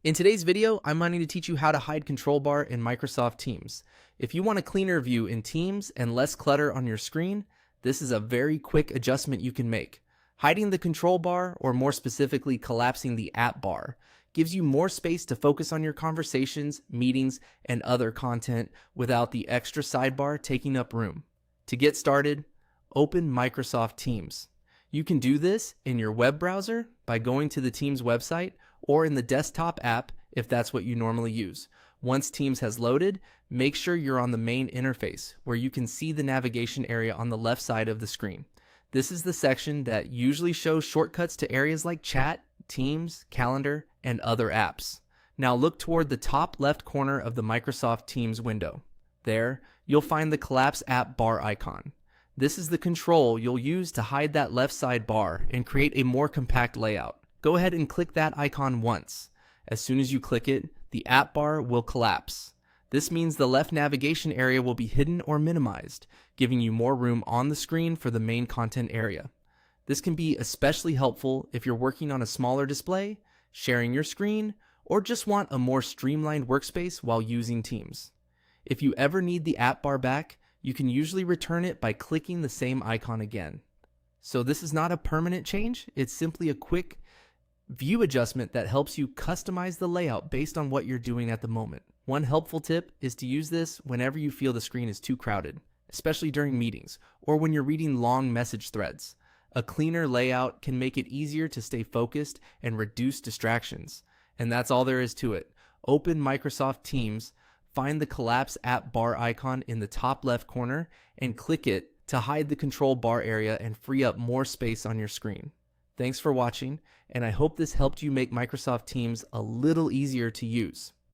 In today's video, I'm going to teach you how to hide control bar in Microsoft Teams. If you want a cleaner view in Teams and less clutter on your screen, this is a very quick adjustment you can make. Hiding the control bar, or more specifically collapsing the app bar, gives you more space to focus on your conversations, meetings, and other content without the extra sidebar taking up room. To get started, open Microsoft Teams. You can do this in your web browser by going to the Teams website or in the desktop app if that's what you normally use. Once Teams has loaded, make sure you're on the main interface where you can see the navigation area on the left side of the screen. This is the section that usually shows shortcuts to areas like chat, Teams, calendar, and other apps. Now look toward the top left corner of the Microsoft Teams window. There, you'll find the Collapse App Bar icon. This is the control you'll use to hide that left side bar and create a more compact layout. Go ahead and click that icon once. As soon as you click it, the app bar will collapse. This means the left navigation area will be hidden or minimized, giving you more room on the screen for the main content area. This can be especially helpful if you're working on a smaller display, sharing your screen, or just want a more streamlined workspace while using Teams. If you ever need the app bar back, you can usually return it by clicking the same icon again. So this is not a permanent change, it's simply a quick view adjustment that helps you customize the layout based on what you're doing at the moment. One helpful tip is to use this whenever you feel the screen is too crowded, especially during meetings or when you're reading long message threads. A cleaner layout can make it easier to stay focused and reduce distractions. And that's all there is to it. Open Microsoft Teams, find the Collapse App Bar icon in the top left corner, and click it to hide the control bar area and free up more space on your screen. Thanks for watching, and I hope this helped you make Microsoft Teams a little easier to use.